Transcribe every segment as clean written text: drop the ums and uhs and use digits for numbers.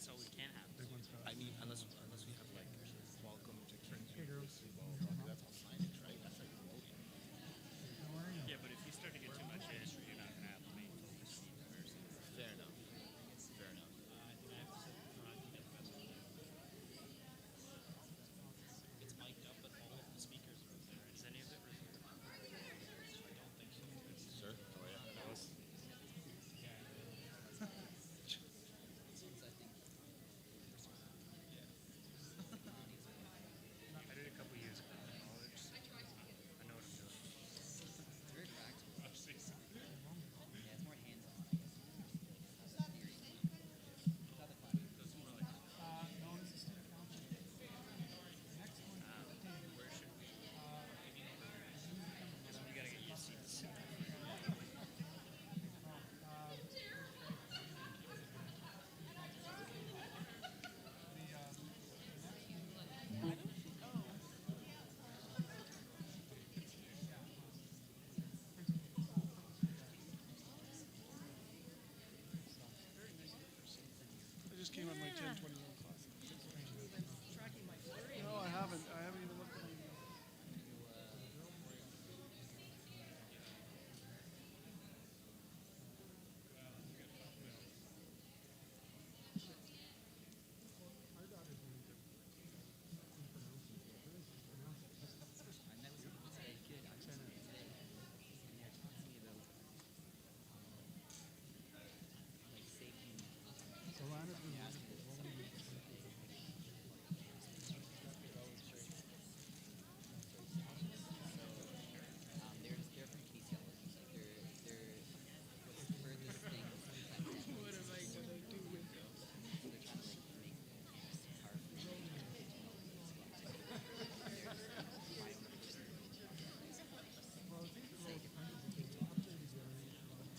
that's all we can have. Big one's got. I mean, unless we have like welcome to Trinity. Hey, girls. That's all signage, right? That's like voting. How are you? Yeah, but if you start to get too much in, you're not going to have the main focus. Fair enough. Fair enough. It's mic'd up, but all of the speakers are up there. Is any of it recorded? I don't think so. Sir, how are you? That was. I did a couple years ago in college. I know what I'm doing. It's very practical. Oh, seriously. Yeah, it's more hands-on, I guess. It's not theory. It's not the class. It's more like, No, this is student council. Next one. where should we? So we got to get used to this. I just came on my 1021 class. Tracking my story. No, I haven't. I haven't even looked at my My daughter's really good. I met with someone today. Today. And they're talking to me about like safety. So Lana's been Asking wonderful. this Rolling with they're from KCL. Like they're what's the furthest thing? What am I gonna do with them? So they're trying to like make our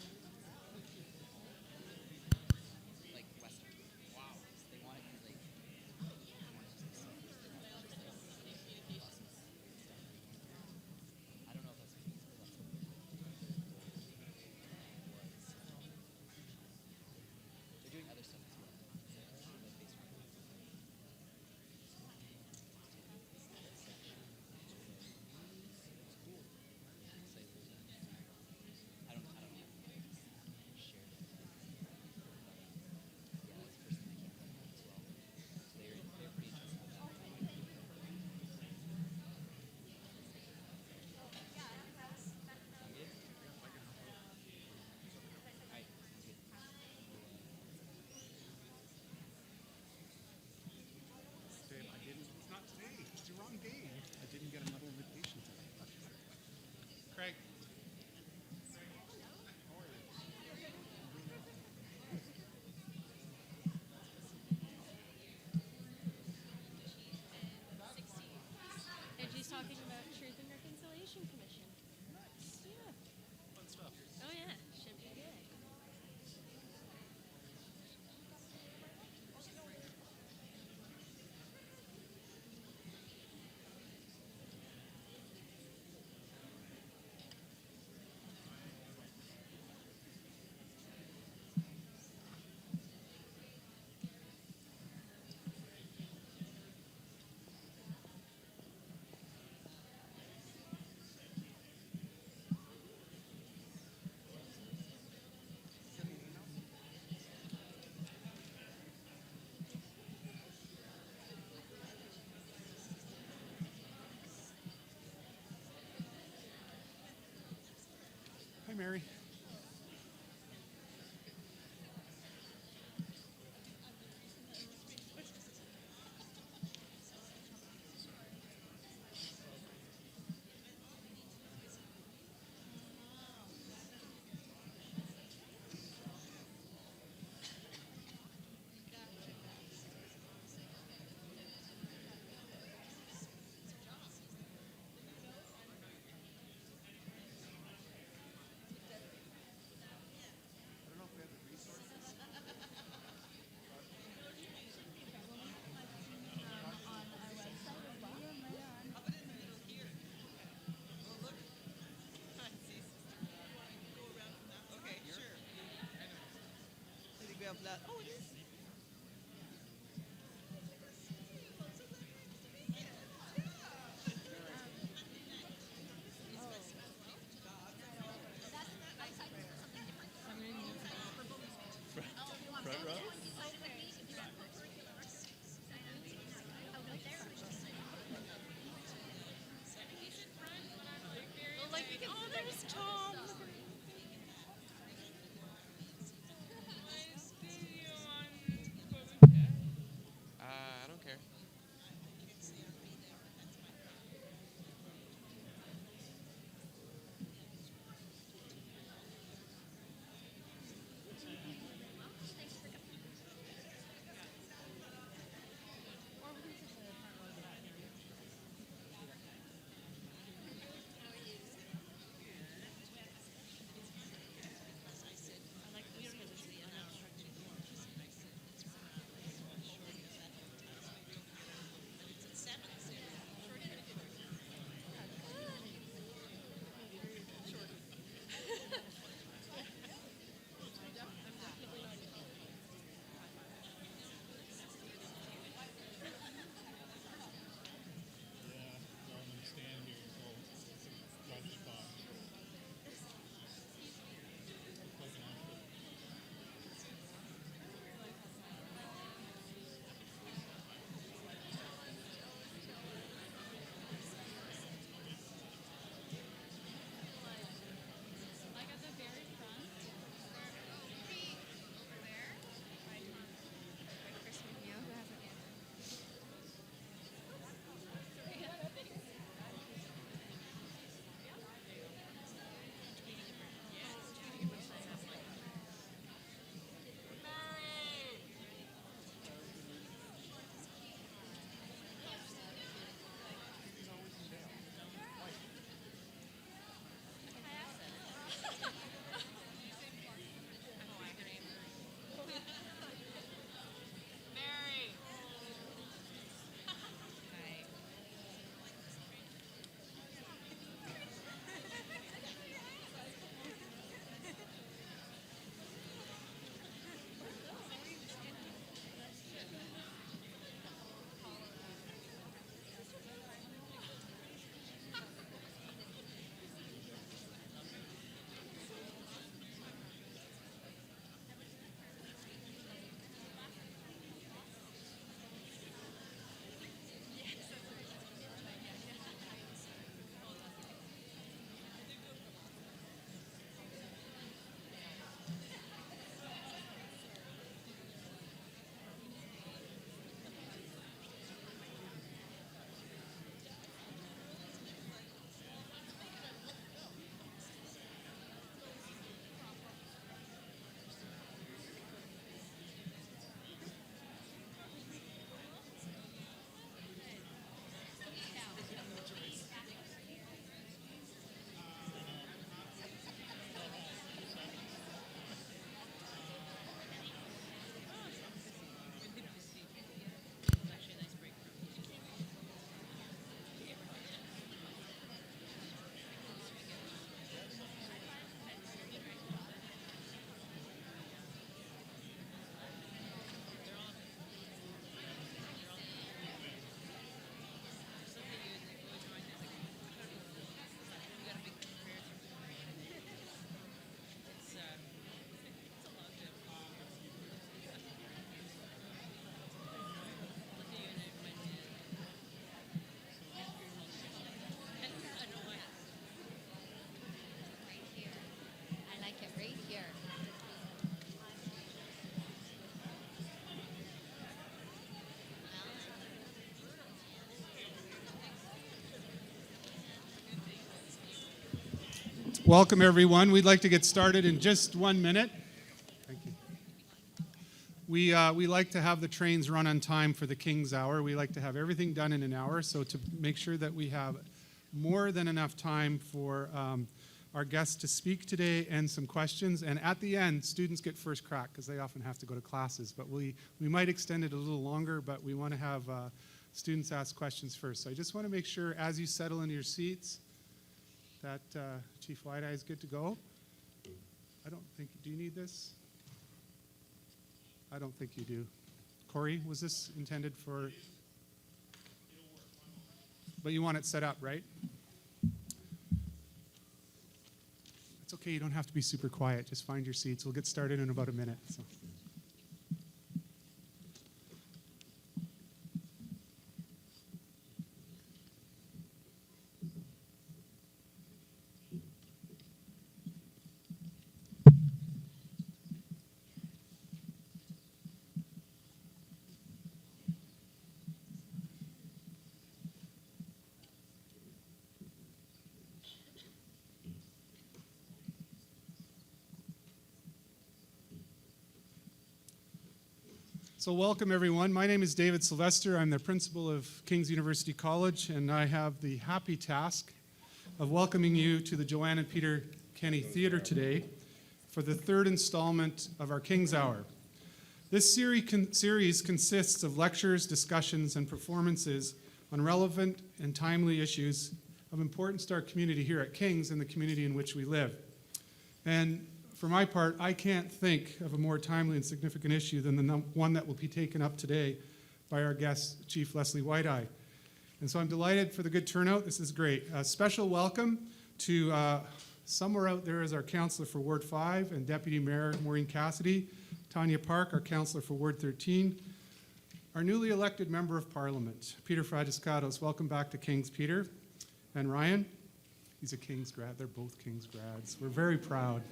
like Western. Wow. They want it because like I don't know if that's feasible. That's what they're doing other stuff as well. Like based on it's cool. I don't know. Share it. Yeah, that's the first thing I came up with as well. So they're pretty interested in that. Sound good? Alright, sounds good. Babe, I didn't. It's not today. It's the wrong day. I didn't get another invitation today. Craig. And she's talking about Truth and Reconciliation Commission. Nice. Yeah. Fun stuff. Oh yeah. Should be good. Hi, Mary. Grab that. Oh, it is. like it right here. Welcome, everyone. We'd like to get started in just 1 minute. Thank you. We like to have the trains run on time for the King's Hour. We like to have everything done in an hour, so to make sure that we have more than enough time for our guests to speak today and some questions. And at the end, students get first crack because they often have to go to classes. But we might extend it a little longer, but we want to have students ask questions first. So I just want to make sure as you settle into your seats that Chief White-Eye is good to go. I don't think, do you need this? I don't think you do. Corey, was this intended for? But you want it set up, right? It's okay, you don't have to be super quiet. Just find your seats. We'll get started in about a minute. So. So welcome, everyone. My name is David Sylvester. I'm the principal of King's University College, and I have the happy task of welcoming you to the Joanne and Peter Kenny Theatre today for the third installment of our King's Hour. This series consists of lectures, discussions, and performances on relevant and timely issues of importance to our community here at King's and the community in which we live. And for my part, I can't think of a more timely and significant issue than the one that will be taken up today by our guest, Chief Leslee White-Eye. And so I'm delighted for the good turnout. This is great. A special welcome to somewhere out there is our counselor for Ward 5 and Deputy Mayor Maureen Cassidy, Tanya Park, our counselor for Ward 13, our newly elected Member of Parliament, Peter Fragiscatos. Welcome back to King's, Peter. And Ryan, he's a King's grad. They're both King's grads. We're very proud.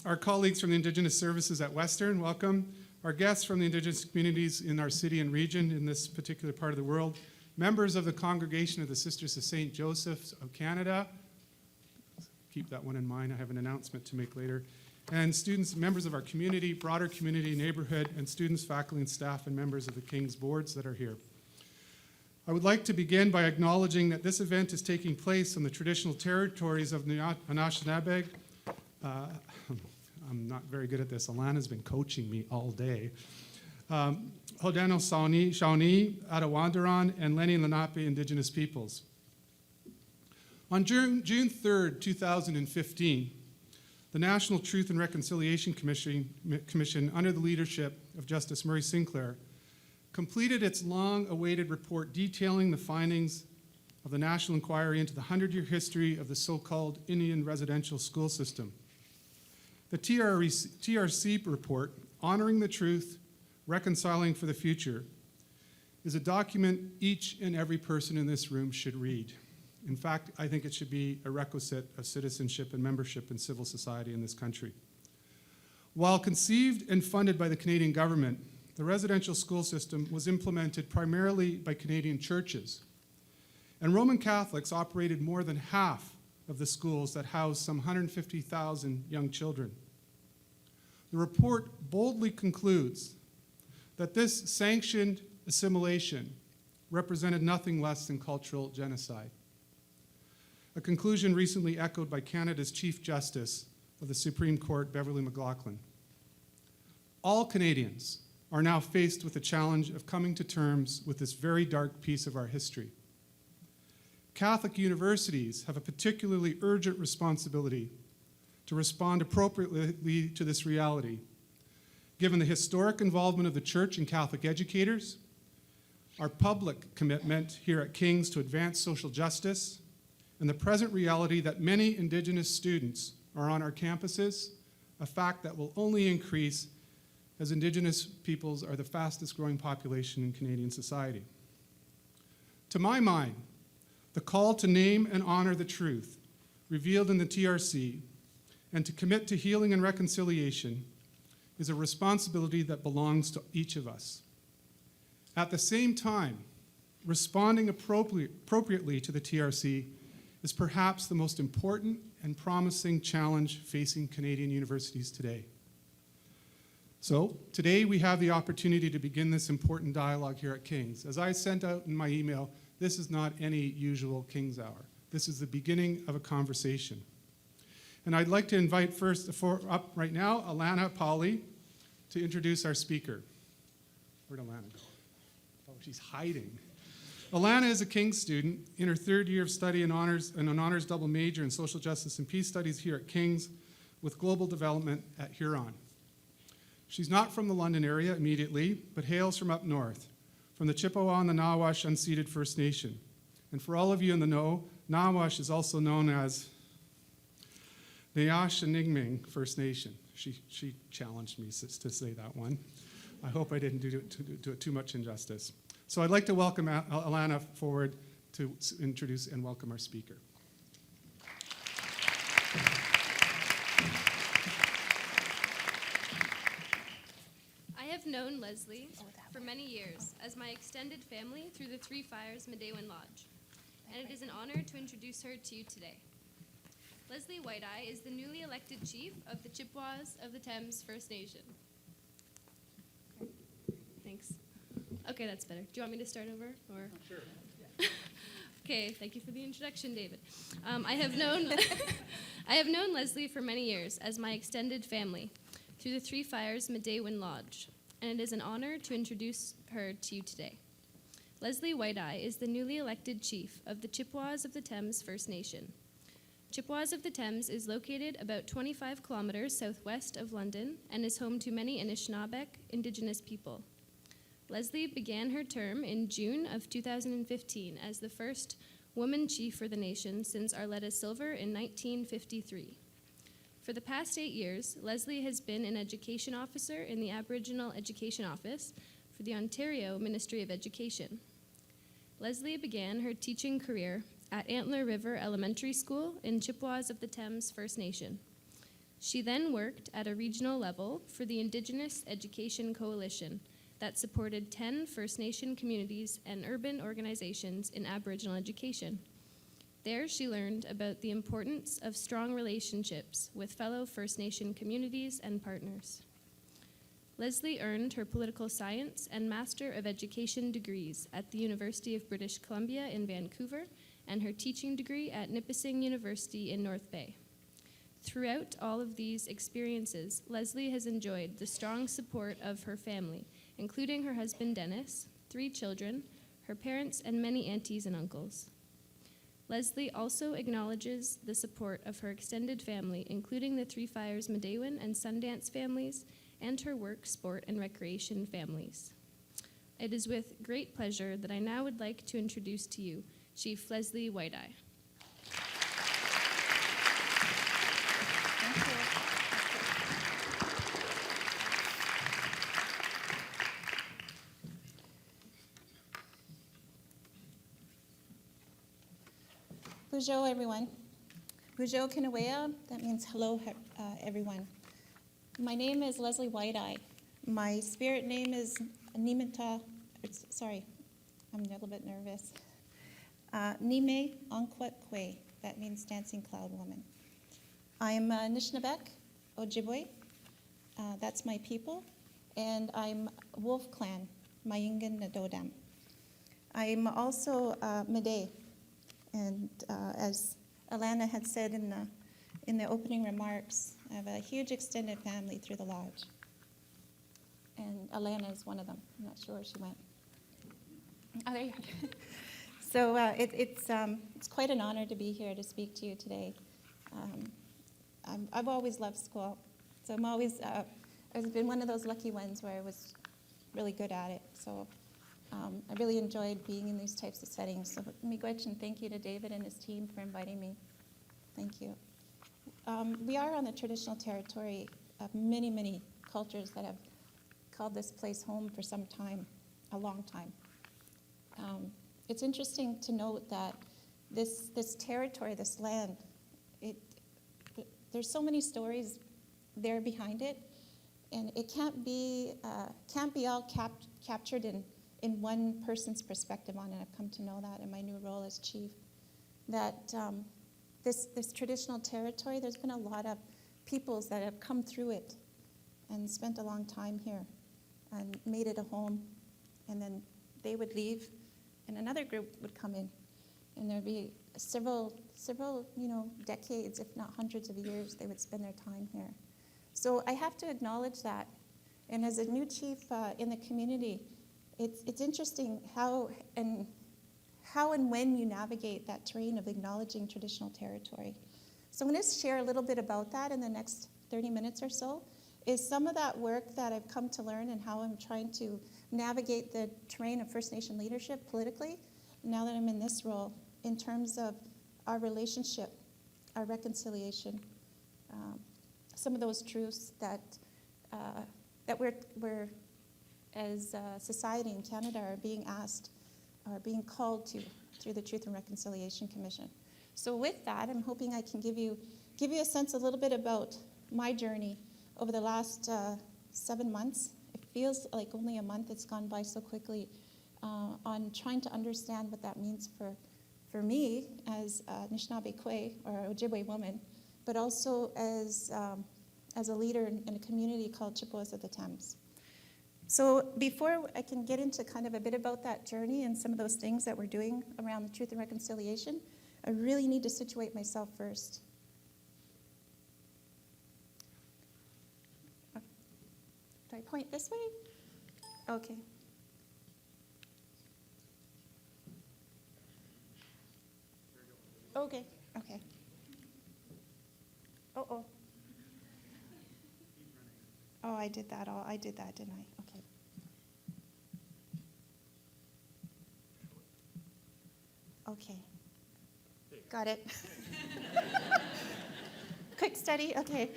Our colleagues from the Indigenous Services at Western, welcome. Our guests from the Indigenous communities in our city and region in this particular part of the world. Members of the Congregation of the Sisters of St. Joseph of Canada. Keep that one in mind. I have an announcement to make later. And students, members of our community, broader community, neighborhood, and students, faculty, and staff, and members of the King's boards that are here. I would like to begin by acknowledging that this event is taking place on the traditional territories of the Anishinaabe. I'm not very good at this. Alana's been coaching me all day. Haudenosaunee, Shawnee, Attawandaron, and Lenni Lenape Indigenous peoples. On June 3rd, 2015, the National Truth and Reconciliation Commission, under the leadership of Justice Murray Sinclair, completed its long-awaited report detailing the findings of the National Inquiry into the 100-year history of the so-called Indian residential school system. The TRC report, Honoring the Truth, Reconciling for the Future, is a document each and every person in this room should read. In fact, I think it should be a requisite of citizenship and membership in civil society in this country. While conceived and funded by the Canadian government, the residential school system was implemented primarily by Canadian churches. And Roman Catholics operated more than half of the schools that housed some 150,000 young children. The report boldly concludes that this sanctioned assimilation represented nothing less than cultural genocide, a conclusion recently echoed by Canada's Chief Justice of the Supreme Court, Beverly McLaughlin. All Canadians are now faced with the challenge of coming to terms with this very dark piece of our history. Catholic universities have a particularly urgent responsibility to respond appropriately to this reality, given the historic involvement of the Church and Catholic educators, our public commitment here at King's to advance social justice, and the present reality that many Indigenous students are on our campuses, a fact that will only increase as Indigenous peoples are the fastest growing population in Canadian society. To my mind, the call to name and honor the truth revealed in the TRC and to commit to healing and reconciliation is a responsibility that belongs to each of us. At the same time, responding appropriately to the TRC is perhaps the most important and promising challenge facing Canadian universities today. So today we have the opportunity to begin this important dialogue here at King's. As I sent out in my email, this is not any usual King's Hour. This is the beginning of a conversation. And I'd like to invite up right now, Alana Pauli, to introduce our speaker. Where'd Alana go? Oh, she's hiding. Alana is a King's student in her third year of study and an honors double major in social justice and peace studies here at King's with global development at Huron. She's not from the London area immediately, but hails from up north, from the Chippewa and the Nawash unceded First Nation. And for all of you in the know, Nawash is also known as Nayashanigming First Nation. She challenged me to say that one. I hope I didn't do it too much injustice. So I'd like to welcome Alana forward to introduce and welcome our speaker. I have known Leslee for many years as my extended family through the Three Fires Medewan Lodge, and it is an honor to introduce her to you today. Leslee White-Eye is the newly elected chief of the Chippewas of the Thames First Nation. Thanks. Okay, that's better. Do you want me to start over? Or? Sure. Okay, thank you for the introduction, David. I have known Leslee for many years as my extended family through the Three Fires Medewan Lodge, and it is an honor to introduce her to you today. Leslee White-Eye is the newly elected chief of the Chippewas of the Thames First Nation. Chippewas of the Thames is located about 25 kilometers southwest of London and is home to many Anishinaabeg Indigenous people. Leslee began her term in June of 2015 as the first woman chief for the nation since Arletta Silver in 1953. For the past 8 years, Leslee has been an education officer in the Aboriginal Education Office for the Ontario Ministry of Education. Leslee began her teaching career at Antler River Elementary School in Chippewas of the Thames First Nation. She then worked at a regional level for the Indigenous Education Coalition that supported 10 First Nation communities and urban organizations in Aboriginal education. There, she learned about the importance of strong relationships with fellow First Nation communities and partners. Leslee earned her political science and Master of Education degrees at the University of British Columbia in Vancouver and her teaching degree at Nipissing University in North Bay. Throughout all of these experiences, Leslee has enjoyed the strong support of her family, including her husband Dennis, 3 children, her parents, and many aunties and uncles. Leslee also acknowledges the support of her extended family, including the Three Fires Medewan and Sundance families, and her work, sport, and recreation families. It is with great pleasure that I now would like to introduce to you Chief Leslee White-Eye. Thank you. Bonjour, everyone. Bonjour, Kinawea. That means hello, everyone. My name is Leslee White-Eye. My spirit name is Nimita. Sorry, I'm a little bit nervous. Nime Onkwet Kwe. That means dancing cloud woman. I'm Anishinaabeg, Ojibwe. That's my people. And I'm Wolf Clan, Mayingan Nadodam. I'm also Mede. And as Alana had said in the opening remarks, I have a huge extended family through the lodge. And Alana is one of them. I'm not sure where she went. Oh, there you are. So it's quite an honor to be here to speak to you today. I've always loved school. So I've been one of those lucky ones where I was really good at it. So I really enjoyed being in these types of settings. So miigwech, and thank you to David and his team for inviting me. Thank you. We are on the traditional territory of many, many cultures that have called this place home for some time, a long time. It's interesting to note that this territory, this land, there's so many stories there behind it, and it can't be all captured in one person's perspective on it. I've come to know that in my new role as chief, that this traditional territory, there's been a lot of peoples that have come through it and spent a long time here and made it a home, and then they would leave and another group would come in, and there'd be several decades, if not hundreds of years, they would spend their time here. So I have to acknowledge that. And as a new chief in the community, it's interesting how and when you navigate that terrain of acknowledging traditional territory. So I'm going to share a little bit about that in the next 30 minutes or so, is some of that work that I've come to learn and how I'm trying to navigate the terrain of First Nation leadership politically, now that I'm in this role, in terms of our relationship, our reconciliation, some of those truths that we're as a society in Canada are being asked, are being called to through the Truth and Reconciliation Commission. So with that, I'm hoping I can give you a sense a little bit about my journey over the last 7 months. It feels like only a month, it's gone by so quickly, on trying to understand what that means for me as a Anishinaabe Kwe, or Ojibwe woman, but also as a leader in a community called Chippewas of the Thames. So before I can get into kind of a bit about that journey and some of those things that we're doing around the Truth and Reconciliation, I really need to situate myself first. Do I point this way? Okay. Okay, okay. Oh. Oh, I did that, didn't I? Okay. Okay. Got it. Quick study, okay.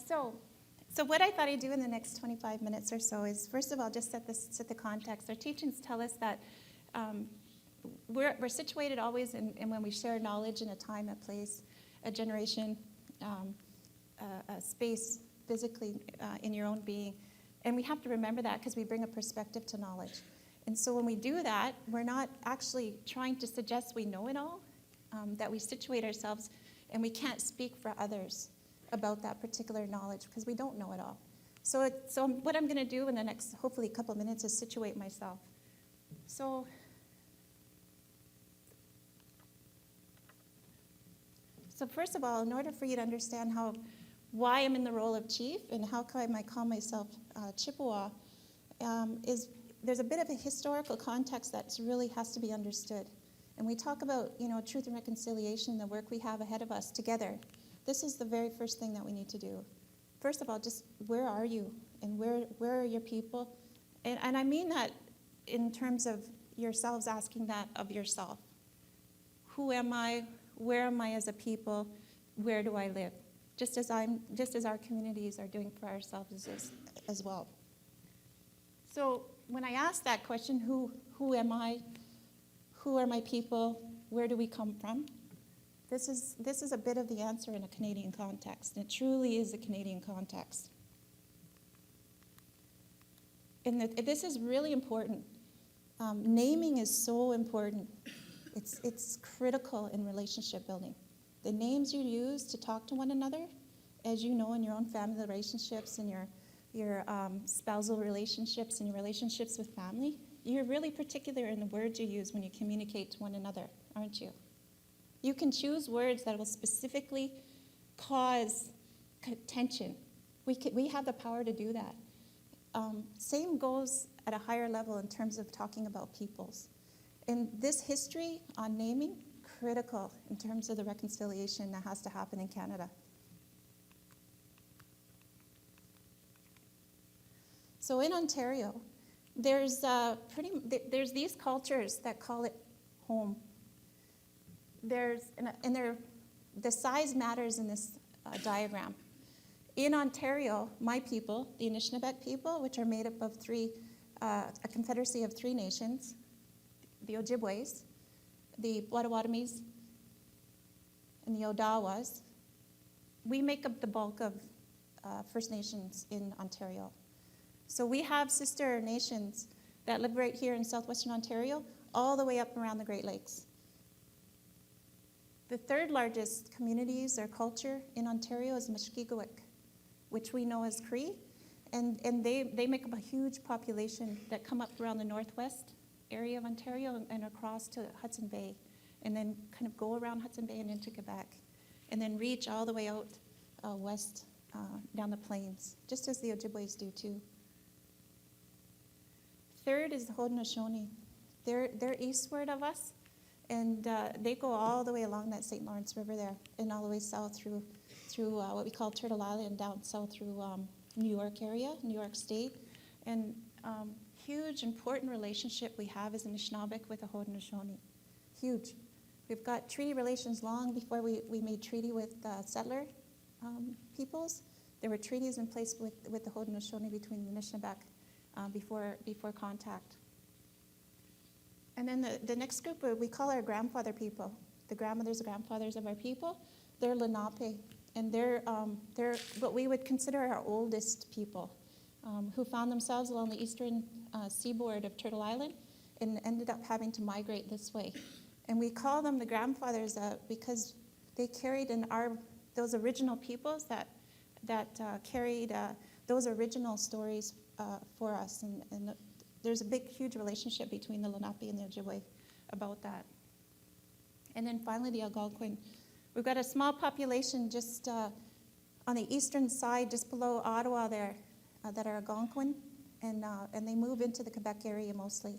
So what I thought I'd do in the next 25 minutes or so is, first of all, just set the context. Our teachings tell us that we're situated always in when we share knowledge in a time, a place, a generation, a space physically in your own being. And we have to remember that because we bring a perspective to knowledge. And so when we do that, we're not actually trying to suggest we know it all, that we situate ourselves and we can't speak for others about that particular knowledge because we don't know it all. So what I'm going to do in the next, hopefully, couple minutes is situate myself. So first of all, in order for you to understand why I'm in the role of chief and how I might call myself Chippewa, is there's a bit of a historical context that really has to be understood. And we talk about, truth and reconciliation, the work we have ahead of us together. This is the very first thing that we need to do. First of all, just where are you? And where are your people? And I mean that in terms of yourselves asking that of yourself. Who am I? Where am I as a people? Where do I live? Just as our communities are doing for ourselves as well. So when I ask that question, who am I? Who are my people? Where do we come from? This is a bit of the answer in a Canadian context. And it truly is a Canadian context. And this is really important. Naming is so important. It's critical in relationship building. The names you use to talk to one another, as you know in your own family relationships and your spousal relationships and your relationships with family, you're really particular in the words you use when you communicate to one another, aren't you? You can choose words that will specifically cause tension. We have the power to do that. Same goes at a higher level in terms of talking about peoples. And this history on naming, critical in terms of the reconciliation that has to happen in Canada. So in Ontario, there's these cultures that call it home. The size matters in this diagram. In Ontario, my people, the Anishinaabe people, which are made up of a confederacy of 3 nations, the Ojibways, the Potawatomis, and the Odawas, we make up the bulk of First Nations in Ontario. So we have sister nations that live right here in southwestern Ontario, all the way up around the Great Lakes. The third largest communities or culture in Ontario is Mushkegowuk, which we know as Cree, and they make up a huge population that come up around the northwest area of Ontario and across to Hudson Bay, and then kind of go around Hudson Bay and into Quebec, and then reach all the way out west down the plains, just as the Ojibways do too. Third is the Haudenosaunee. They're eastward of us, and they go all the way along that St. Lawrence River there, and all the way south through what we call Turtle Island, down south through New York area, New York State, and huge important relationship we have as Anishinaabeg with the Haudenosaunee. Huge. We've got treaty relations long before we made treaty with settler peoples. There were treaties in place with the Haudenosaunee between the Anishinaabeg before contact. And then the next group we call our grandfather people, the grandmothers and grandfathers of our people. They're Lenape, and they're what we would consider our oldest people, who found themselves along the eastern seaboard of Turtle Island and ended up having to migrate this way. And we call them the grandfathers because they carried in those original peoples that carried those original stories for us. And there's a big, huge relationship between the Lenape and the Ojibwe about that. And then finally, the Algonquin. We've got a small population just on the eastern side, just below Ottawa there, that are Algonquin, and they move into the Quebec area mostly.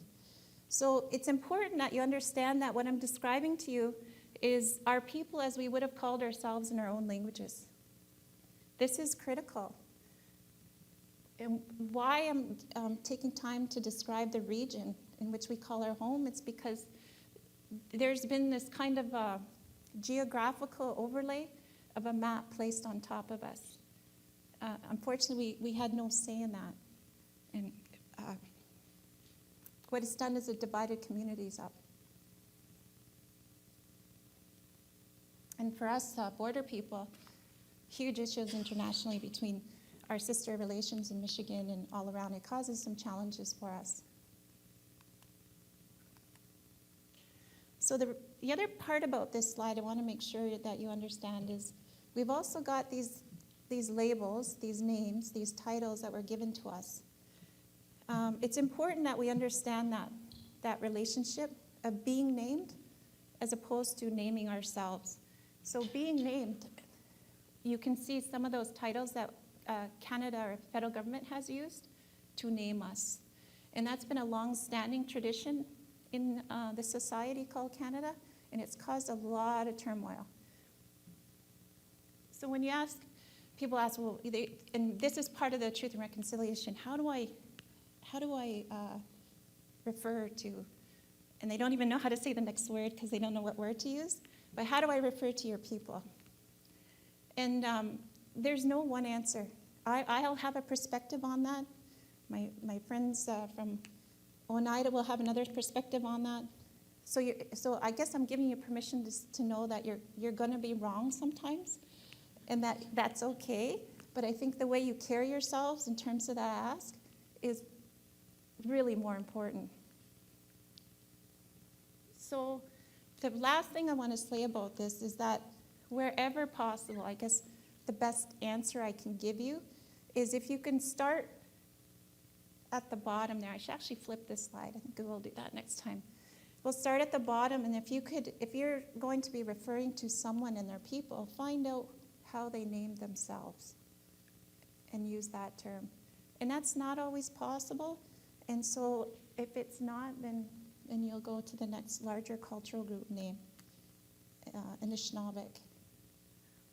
So it's important that you understand that what I'm describing to you is our people as we would have called ourselves in our own languages. This is critical. And why I'm taking time to describe the region in which we call our home, it's because there's been this kind of geographical overlay of a map placed on top of us. Unfortunately, we had no say in that. And what it's done is it divided communities up. And for us, border people, huge issues internationally between our sister relations in Michigan and all around. It causes some challenges for us. So the other part about this slide I want to make sure that you understand is we've also got these labels, these names, these titles that were given to us. It's important that we understand that relationship of being named as opposed to naming ourselves. So being named, you can see some of those titles that Canada or federal government has used to name us. And that's been a long-standing tradition in the society called Canada, and it's caused a lot of turmoil. So when people ask, well, and this is part of the Truth and Reconciliation, how do I refer to, and they don't even know how to say the next word because they don't know what word to use, but how do I refer to your people? And there's no one answer. I'll have a perspective on that. My friends from Oneida will have another perspective on that. So I guess I'm giving you permission to know that you're going to be wrong sometimes, and that's okay. But I think the way you carry yourselves in terms of that ask is really more important. So the last thing I want to say about this is that wherever possible, I guess the best answer I can give you is if you can start at the bottom there. I should actually flip this slide. I think we'll do that next time. We'll start at the bottom, and if you're going to be referring to someone and their people, find out how they named themselves and use that term. And that's not always possible. And so if it's not, then you'll go to the next larger cultural group name, Anishinaabeg.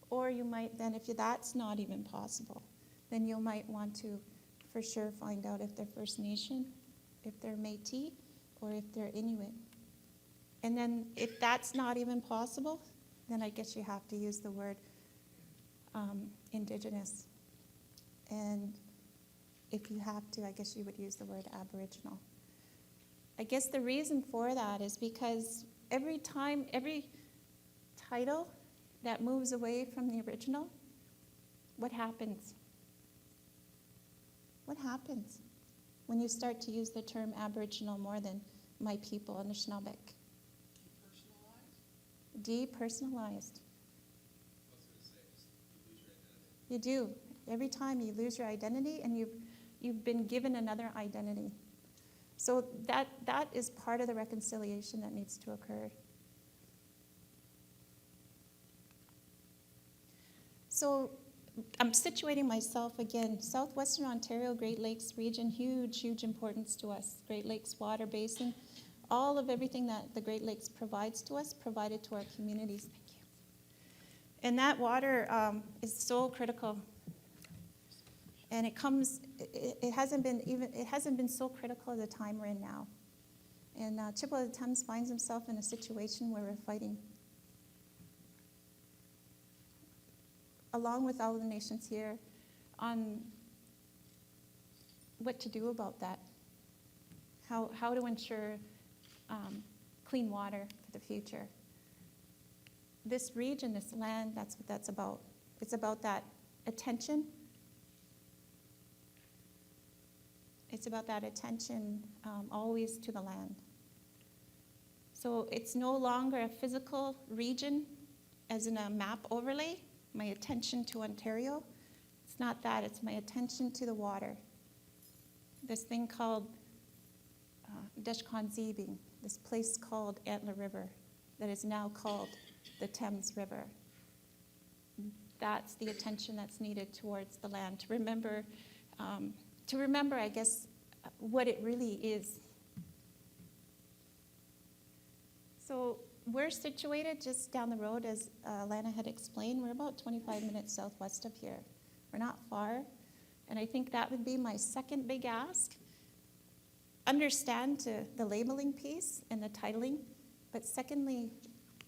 Or you might then, if that's not even possible, then you might want to for sure find out if they're First Nation, if they're Métis, or if they're Inuit. And then if that's not even possible, then I guess you have to use the word Indigenous. And if you have to, I guess you would use the word Aboriginal. I guess the reason for that is because every title that moves away from the original, what happens? What happens when you start to use the term Aboriginal more than my people, Anishinaabe? Depersonalized. You do. Every time you lose your identity and you've been given another identity. So that is part of the reconciliation that needs to occur. So I'm situating myself again. Southwestern Ontario, Great Lakes region, huge, huge importance to us. Great Lakes water basin, all of everything that the Great Lakes provides to us, provided to our communities. Thank you. And that water is so critical. And it hasn't been so critical at the time we're in now. And Chippewas of the Thames finds himself in a situation where we're fighting, along with all the nations here, on what to do about that. How to ensure clean water for the future. This region, this land, that's what that's about. It's about that attention. It's about that attention always to the land. So it's no longer a physical region, as in a map overlay, my attention to Ontario. It's not that, it's my attention to the water. This thing called Deshkonzibing, this place called Antler River, that is now called the Thames River. That's the attention that's needed towards the land, to remember, I guess, what it really is. So we're situated just down the road, as Lana had explained. We're about 25 minutes southwest of here. We're not far. And I think that would be my second big ask. Understand the labeling piece and the titling, but secondly,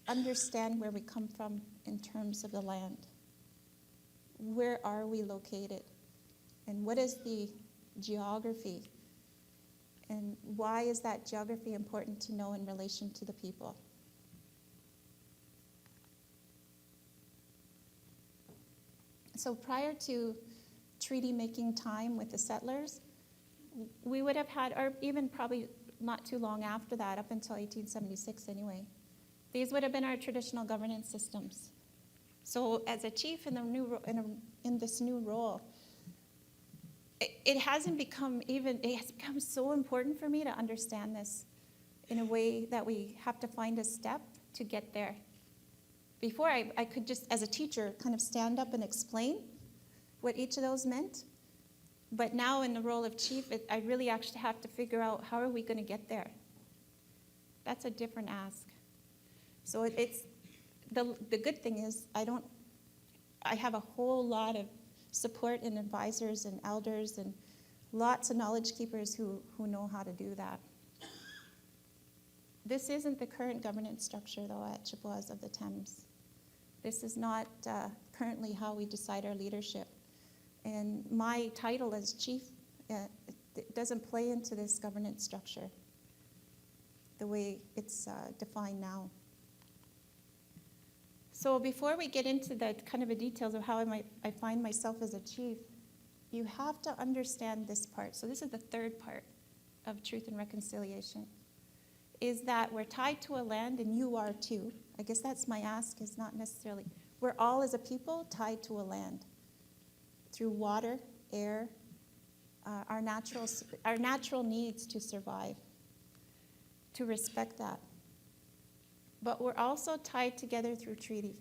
understand where we come from in terms of the land. Where are we located? And what is the geography? And why is that geography important to know in relation to the people? So prior to treaty making time with the settlers, we would have had, or even probably not too long after that, up until 1876 anyway, these would have been our traditional governance systems. So as a chief in this new role, it has become so important for me to understand this in a way that we have to find a step to get there. Before I could just, as a teacher, kind of stand up and explain what each of those meant. But now in the role of chief, I really actually have to figure out how are we going to get there. That's a different ask. So it's the good thing is I have a whole lot of support and advisors and elders and lots of knowledge keepers who know how to do that. This isn't the current governance structure, though, at Chippewas of the Thames. This is not currently how we decide our leadership. And my title as chief it doesn't play into this governance structure the way it's defined now. So before we get into the kind of the details of how I find myself as a chief, you have to understand this part. So this is the third part of Truth and Reconciliation, is that we're tied to a land, and you are too. I guess that's my ask, is not necessarily, we're all as a people tied to a land through water, air, our natural needs to survive, to respect that. But we're also tied together through treaty.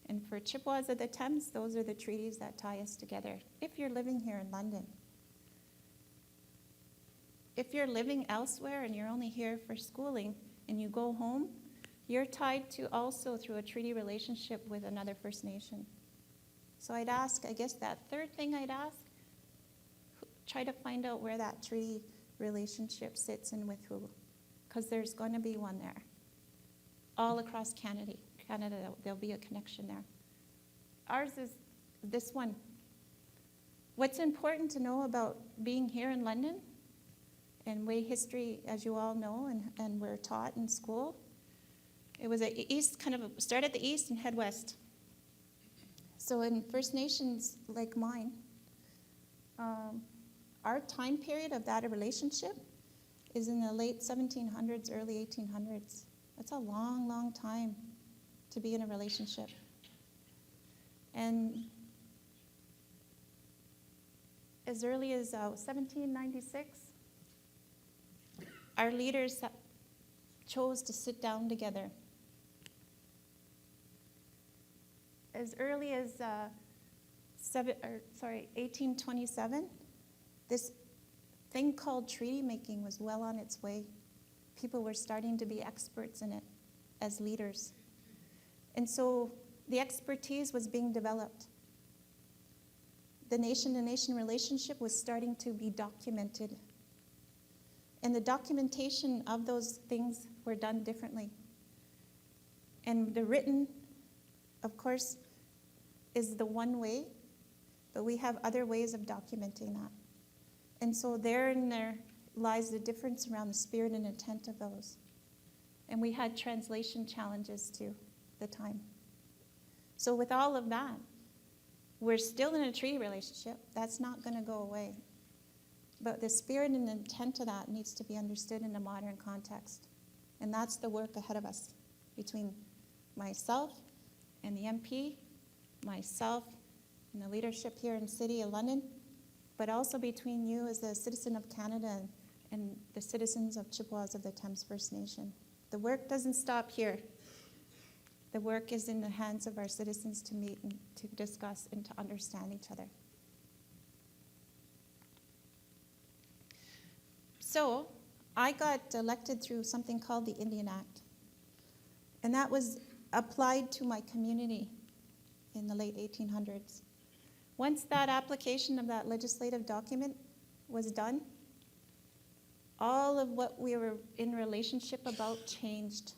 And for Chippewas of the Thames, those are the treaties that tie us together. If you're living here in London, if you're living elsewhere and you're only here for schooling and you go home, you're tied to also through a treaty relationship with another First Nation. So I'd ask, I guess that third thing I'd ask, try to find out where that treaty relationship sits and with who, because there's going to be one there. All across Canada, there'll be a connection there. Ours is this one. What's important to know about being here in London, and way history, as you all know, and we're taught in school, It was a east, kind of start at the east and head west. So in First Nations like mine, our time period of that relationship is in the late 1700s, early 1800s. That's a long, long time to be in a relationship. And as early as 1796, our leaders chose to sit down together. As early as 1827, this thing called treaty making was well on its way. People were starting to be experts in it as leaders. And so the expertise was being developed. The nation-to-nation relationship was starting to be documented. And the documentation of those things were done differently. And the written, of course, is the one way, but we have other ways of documenting that. And so therein there lies the difference around the spirit and intent of those. And we had translation challenges too, the time. So with all of that, we're still in a treaty relationship. That's not going to go away. But the spirit and intent of that needs to be understood in a modern context. And that's the work ahead of us between myself and the MP, myself and the leadership here in the City of London, but also between you as a citizen of Canada and the citizens of Chippewas of the Thames First Nation. The work doesn't stop here. The work is in the hands of our citizens to meet and to discuss and to understand each other. So I got elected through something called the Indian Act. And that was applied to my community in the late 1800s. Once that application of that legislative document was done, all of what we were in relationship about changed.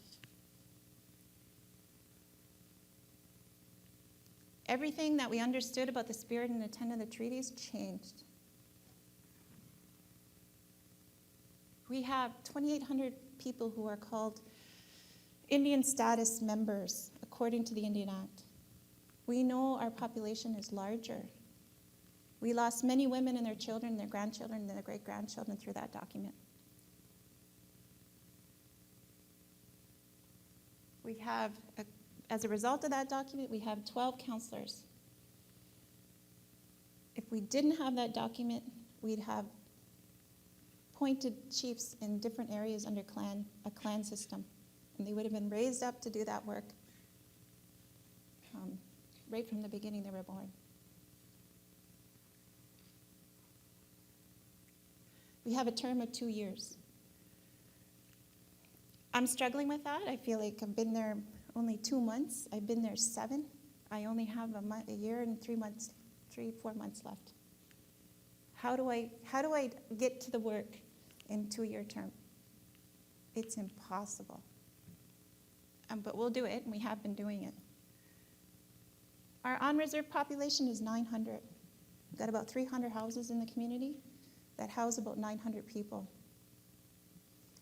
Everything that we understood about the spirit and intent of the treaties changed. We have 2,800 people who are called Indian status members, according to the Indian Act. We know our population is larger. We lost many women and their children, their grandchildren, and their great-grandchildren through that document. We have, as a result of that document, we have 12 counselors. If we didn't have that document, we'd have appointed chiefs in different areas under a clan system. And they would have been raised up to do that work right from the beginning they were born. We have a term of 2 years. I'm struggling with that. I feel like I've been there only 2 months. I've been there 7. I only have a year and 4 months left. How do I get to the work in 2-year term? It's impossible. But we'll do it, and we have been doing it. Our on-reserve population is 900. We've got about 300 houses in the community that house about 900 people.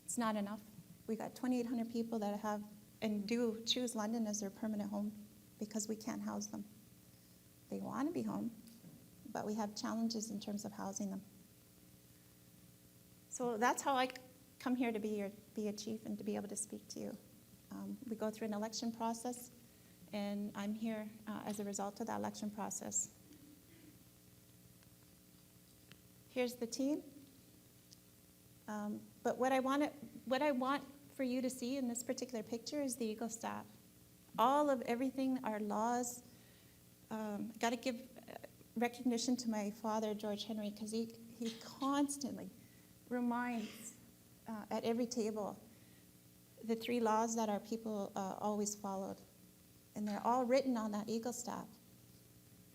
It's not enough. We got 2,800 people that have and do choose London as their permanent home because we can't house them. They want to be home, but we have challenges in terms of housing them. So that's how I come here to be a chief and to be able to speak to you. We go through an election process, and I'm here as a result of that election process. Here's the team. But what I want for you to see in this particular picture is the Eagle staff. All of everything, our laws. Got to give recognition to my father, George Henry, because he constantly reminds at every table the 3 laws that our people always followed. And they're all written on that Eagle staff.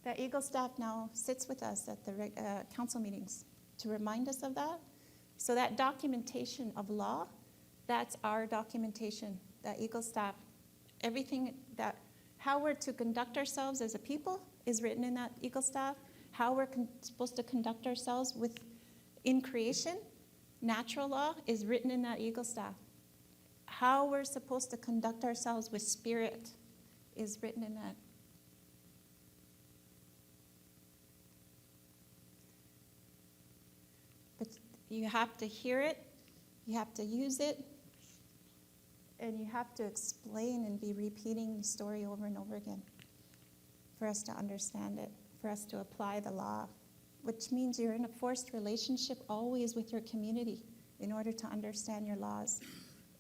That Eagle staff now sits with us at the council meetings to remind us of that. So that documentation of law, that's our documentation, that Eagle staff. Everything that, how we're to conduct ourselves as a people is written in that Eagle staff. How we're supposed to conduct ourselves in creation, natural law, is written in that Eagle staff. how we're supposed to conduct ourselves with spirit is written in that. But you have to hear it, you have to use it, and you have to explain and be repeating the story over and over again for us to understand it, for us to apply the law, which means you're in a forced relationship always with your community in order to understand your laws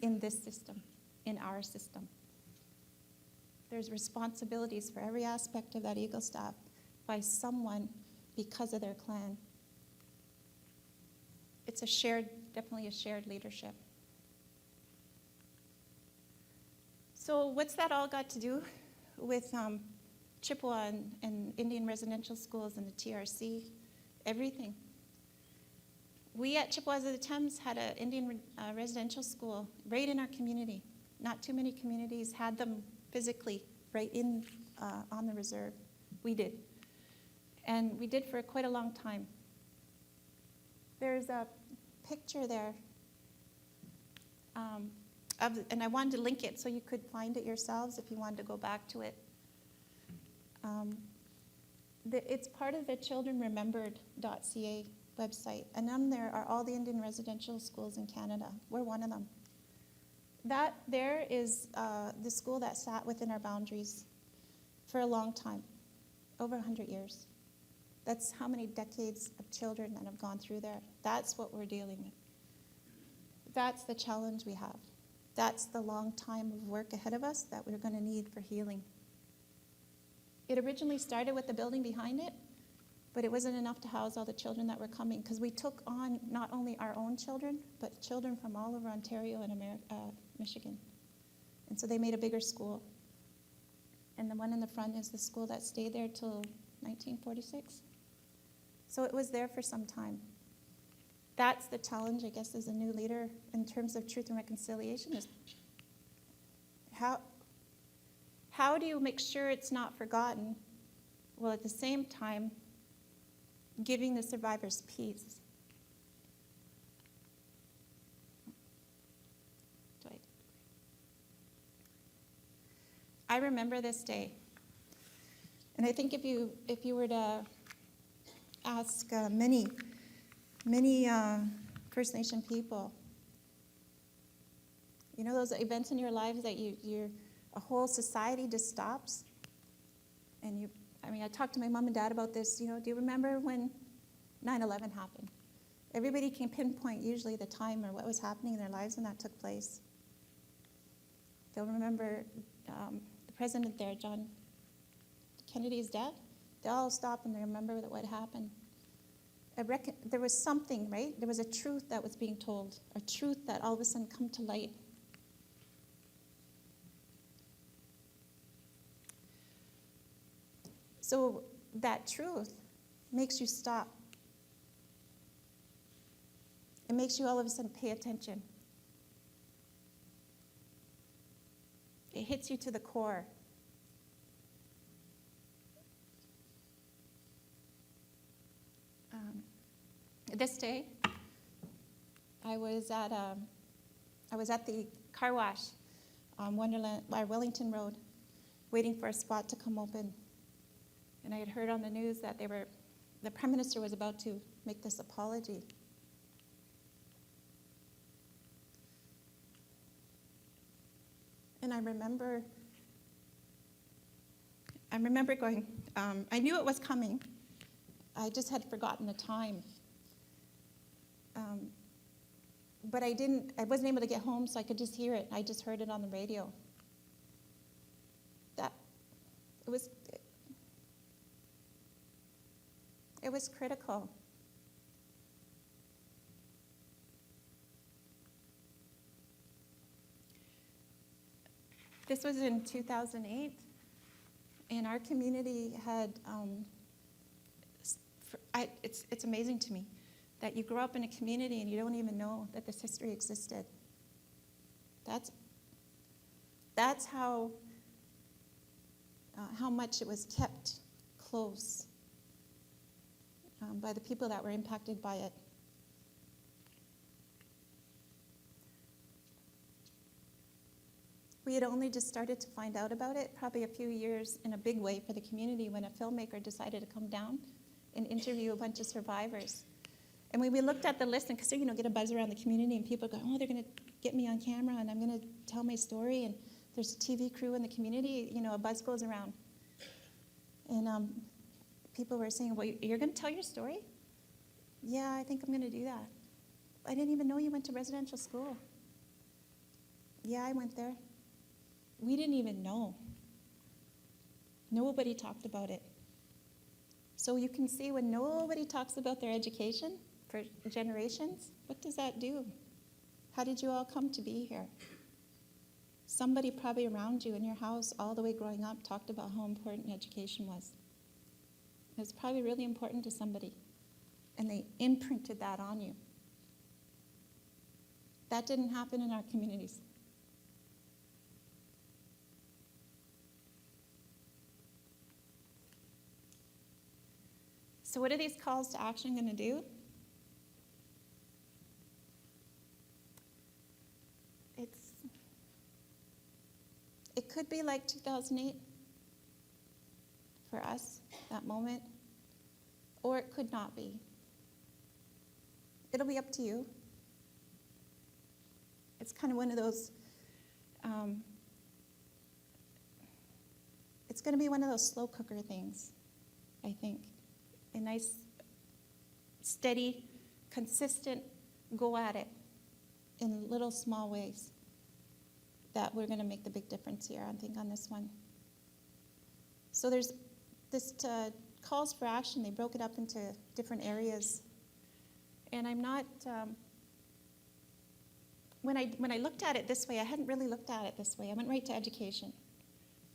in this system, in our system. There's responsibilities for every aspect of that Eagle staff by someone because of their clan. It's a shared, definitely a shared leadership. So what's that all got to do with Chippewa and Indian residential schools and the TRC? Everything. We at Chippewas of the Thames had an Indian residential school right in our community. Not too many communities had them physically right in on the reserve. We did. And we did for quite a long time. There's a picture there and I wanted to link it so you could find it yourselves if you wanted to go back to it. It's part of the childrenremembered.ca website, and on there are all the Indian residential schools in Canada. We're one of them. That there is the school that sat within our boundaries for a long time, over 100 years. That's how many decades of children that have gone through there. That's what we're dealing with. That's the challenge we have. That's the long time of work ahead of us that we're going to need for healing. It originally started with the building behind it, but it wasn't enough to house all the children that were coming because we took on not only our own children, but children from all over Ontario and Michigan. And so they made a bigger school. And the one in the front is the school that stayed there till 1946. So it was there for some time. That's the challenge, I guess, as a new leader in terms of truth and reconciliation is how do you make sure it's not forgotten while at the same time giving the survivors peace? I remember this day. And I think if you were to ask many First Nation people, you know those events in your lives that a whole society just stops? And I talked to my mom and dad about this, do you remember when 9/11 happened? Everybody can pinpoint usually the time or what was happening in their lives when that took place. They'll remember the president there, John Kennedy's death. They all stop and they remember what happened. There was something, right? There was a truth that was being told, a truth that all of a sudden come to light. So that truth makes you stop. It makes you all of a sudden pay attention. It hits you to the core. This day, I was at the car wash on Wellington Road, waiting for a spot to come open. And I had heard on the news that the Prime Minister was about to make this apology. And I remember going, I knew it was coming. I just had forgotten the time. But I wasn't able to get home, so I could just hear it. I just heard it on the radio. It was critical. This was in 2008, and our community had, it's amazing to me that you grow up in a community and you don't even know that this history existed. That's how much it was kept close by the people that were impacted by it. We had only just started to find out about it, probably a few years in a big way for the community, when a filmmaker decided to come down and interview a bunch of survivors. And when we looked at the list, and because get a buzz around the community, and people go, oh, they're going to get me on camera, and I'm going to tell my story, and there's a TV crew in the community, a buzz goes around. And people were saying, well, you're going to tell your story? Yeah, I think I'm going to do that. I didn't even know you went to residential school. Yeah, I went there. We didn't even know. Nobody talked about it. So you can see when nobody talks about their education for generations, what does that do? How did you all come to be here? Somebody probably around you in your house all the way growing up talked about how important education was. It was probably really important to somebody, and they imprinted that on you. That didn't happen in our communities. So what are these calls to action going to do? It could be like 2008 for us, that moment, or it could not be. It'll be up to you. It's kind of one of those, it's going to be one of those slow cooker things, I think. A nice, steady, consistent go at it in little small ways that we're going to make the big difference here, I think, on this one. So there's this calls for action. They broke it up into different areas. And I'm not, when I looked at it this way, I hadn't really looked at it this way. I went right to education.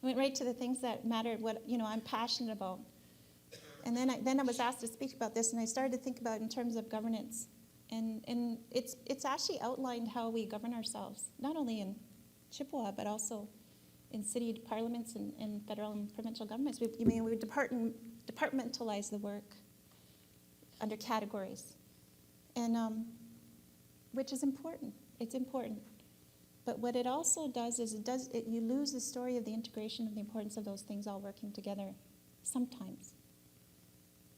I went right to the things that mattered, what I'm passionate about. And then I was asked to speak about this, and I started to think about it in terms of governance. And it's actually outlined how we govern ourselves, not only in Chippewa, but also in city parliaments and federal and provincial governments. We departmentalize the work under categories, and which is important. It's important. But what it also does is you lose the story of the integration of the importance of those things all working together sometimes.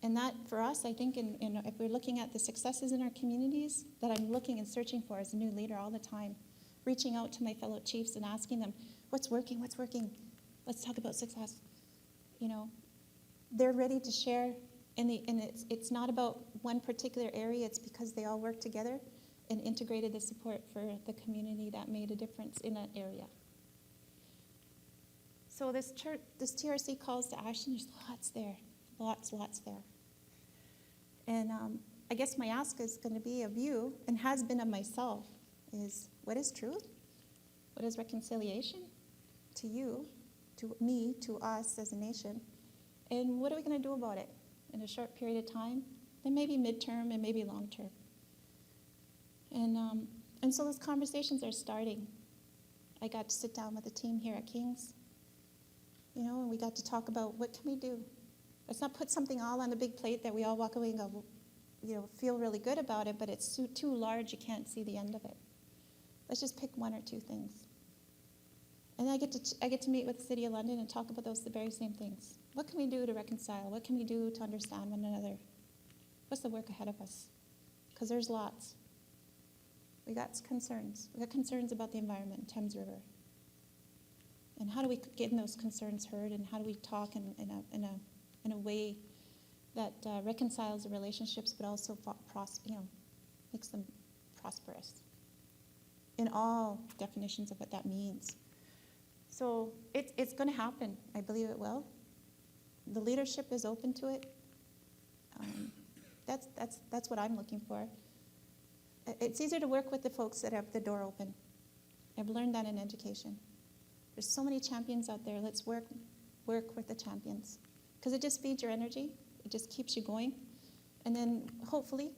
And that, for us, I think, if we're looking at the successes in our communities, that I'm looking and searching for as a new leader all the time, reaching out to my fellow chiefs and asking them, what's working? Let's talk about success. They're ready to share, and it's not about one particular area, it's because they all work together and integrated the support for the community that made a difference in that area. So this TRC calls to action, there's lots there. Lots there. And I guess my ask is going to be of you, and has been of myself, is what is truth? What is reconciliation to you, to me, to us as a nation? And what are we going to do about it in a short period of time? And maybe midterm and maybe long term. And so those conversations are starting. I got to sit down with the team here at King's, and we got to talk about what can we do. Let's not put something all on the big plate that we all walk away and go, feel really good about it, but it's too large, you can't see the end of it. Let's just pick one or two things. And I get to meet with the City of London and talk about the very same things. What can we do to reconcile? What can we do to understand one another? What's the work ahead of us? Because there's lots. We got concerns. We got concerns about the environment, Thames River. And how do we get those concerns heard, and how do we talk in a way that reconciles the relationships, but also makes them prosperous in all definitions of what that means. So it's going to happen. I believe it will. The leadership is open to it. That's what I'm looking for. It's easier to work with the folks that have the door open. I've learned that in education. There's so many champions out there. Let's work with the champions. Because it just feeds your energy. It just keeps you going. And then hopefully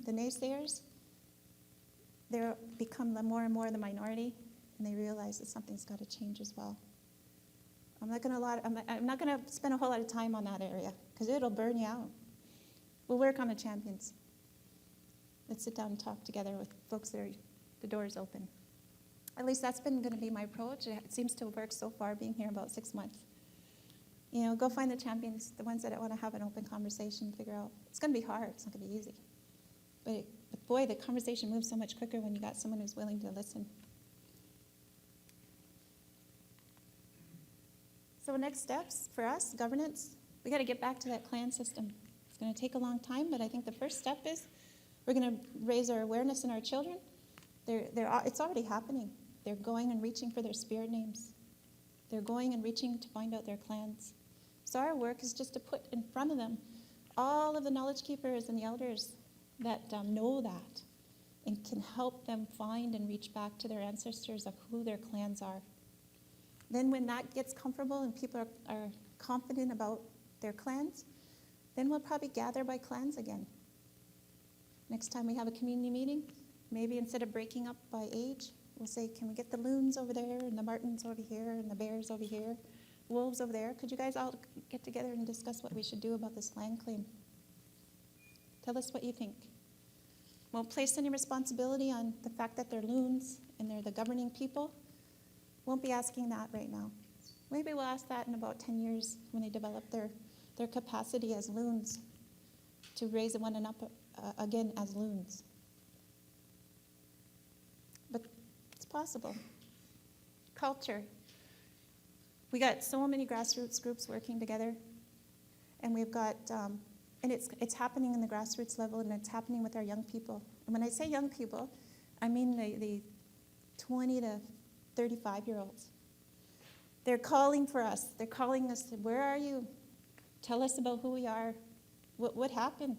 the naysayers, they become more and more the minority, and they realize that something's got to change as well. I'm not going to spend a whole lot of time on that area, because it'll burn you out. We'll work on the champions. Let's sit down and talk together with folks that the door is open. At least that's been going to be my approach. It seems to work so far, being here about 6 months. Go find the champions, the ones that want to have an open conversation, figure out. It's going to be hard. It's not going to be easy. But boy, the conversation moves so much quicker when you got someone who's willing to listen. So next steps for us, governance, we got to get back to that clan system. It's going to take a long time, but I think the first step is we're going to raise our awareness in our children. It's already happening. They're going and reaching for their spirit names. They're going and reaching to find out their clans. So our work is just to put in front of them all of the knowledge keepers and the elders that know that and can help them find and reach back to their ancestors of who their clans are. Then when that gets comfortable and people are confident about their clans, then we'll probably gather by clans again. Next time we have a community meeting, maybe instead of breaking up by age, we'll say, can we get the loons over there and the martins over here and the bears over here, wolves over there? Could you guys all get together and discuss what we should do about this land claim? Tell us what you think. Won't place any responsibility on the fact that they're loons and they're the governing people. Won't be asking that right now. Maybe we'll ask that in about 10 years when they develop their capacity as loons to raise one and up again as loons. But it's possible. Culture. We got so many grassroots groups working together, and we've got, and it's happening in the grassroots level, and it's happening with our young people. And when I say young people, I mean the 20 to 35-year-olds. They're calling for us. They're calling us, where are you? Tell us about who we are. What happened?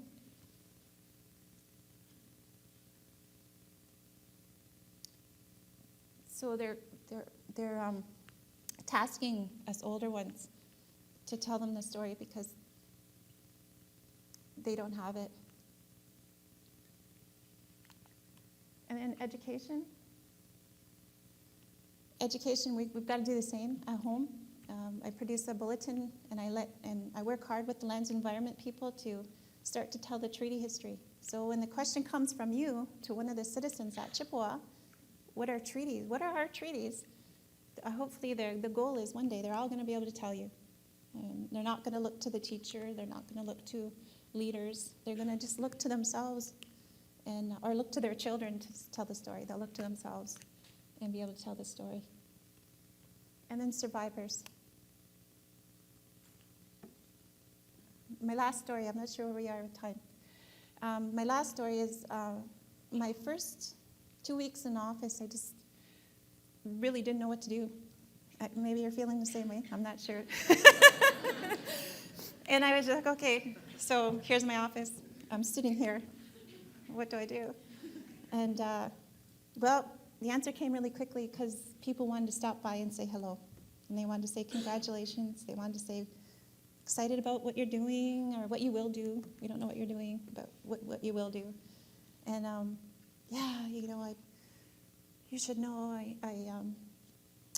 So they're tasking us older ones to tell them the story because they don't have it. And then education. Education, we've got to do the same at home. I produce a bulletin, and I work hard with the lands and environment people to start to tell the treaty history. So when the question comes from you to one of the citizens at Chippewa, what are treaties? What are our treaties? Hopefully the goal is one day they're all going to be able to tell you. They're not going to look to the teacher. They're not going to look to leaders. They're going to just look to themselves or look to their children to tell the story. They'll look to themselves and be able to tell the story. And then survivors. My last story, I'm not sure where we are with time. My last story is my first 2 weeks in office, I just really didn't know what to do. Maybe you're feeling the same way, I'm not sure. And I was like, okay, so here's my office. I'm sitting here. What do I do? And well, the answer came really quickly because people wanted to stop by and say hello. And they wanted to say congratulations. They wanted to say excited about what you're doing or what you will do. We don't know what you're doing, but what you will do. And yeah, you should know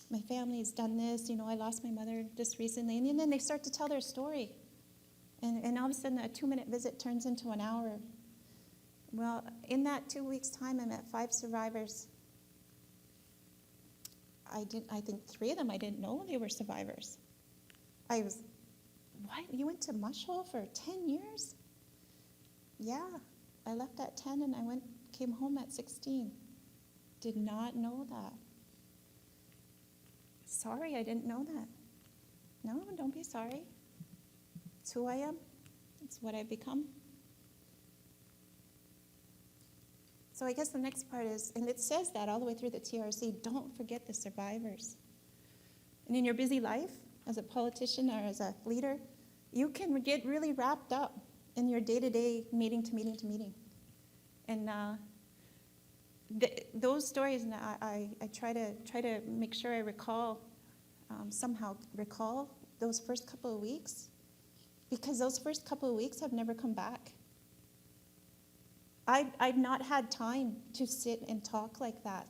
my family's done this. I lost my mother just recently. And then they start to tell their story. And all of a sudden, a 2-minute visit turns into an hour. Well, in that 2 weeks' time, I met 5 survivors. I think 3 of them I didn't know they were survivors. I was, what? You went to Mushhole for 10 years? Yeah, I left at 10 and came home at 16. Did not know that. Sorry, I didn't know that. No, don't be sorry. It's who I am. It's what I've become. So I guess the next part is, and it says that all the way through the TRC, don't forget the survivors. And in your busy life, as a politician or as a leader, you can get really wrapped up in your day-to-day meeting to meeting to meeting. And those stories, and I try to make sure I somehow recall those first couple of weeks, because those first couple of weeks have never come back. I've not had time to sit and talk like that,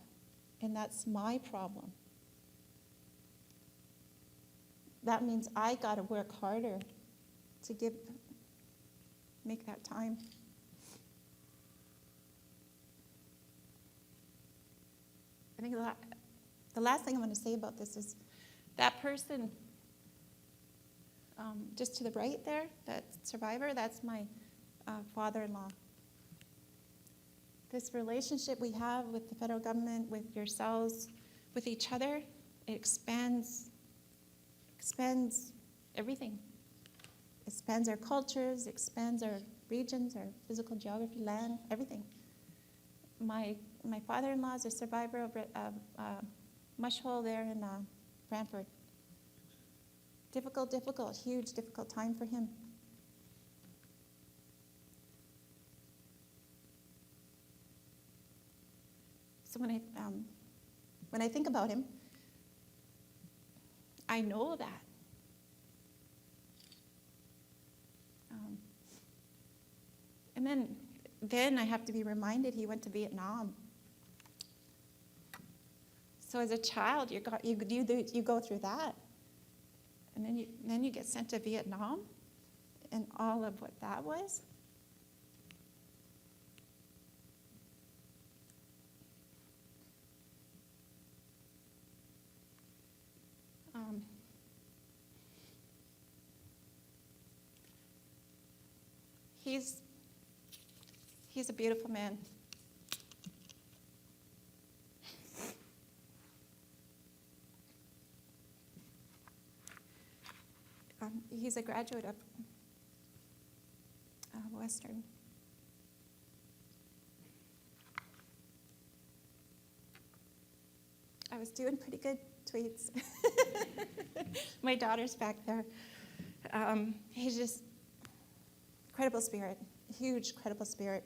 and that's my problem. That means I got to work harder to make that time. I think the last thing I want to say about this is that person just to the right there, that survivor, that's my father-in-law. This relationship we have with the federal government, with yourselves, with each other, it expands everything. It expands our cultures, expands our regions, our physical geography, land, everything. My father-in-law is a survivor of a mush hole there in Brantford. Difficult, huge difficult time for him. So when I think about him, I know that. And then I have to be reminded he went to Vietnam. So as a child, you go through that, and then you get sent to Vietnam, and all of what that was. He's a beautiful man. He's a graduate of Western. I was doing pretty good tweets. My daughter's back there. He's just incredible spirit, huge, credible spirit.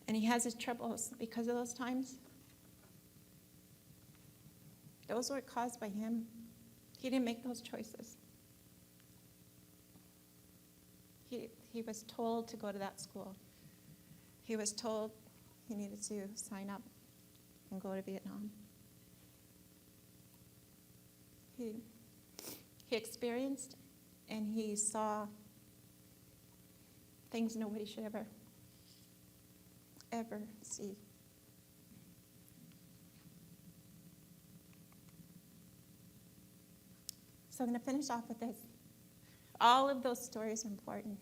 And he has his troubles because of those times. Those were caused by him. He didn't make those choices. He was told to go to that school. He was told he needed to sign up and go to Vietnam. He experienced and he saw things nobody should ever see. So I'm going to finish off with this. All of those stories are important,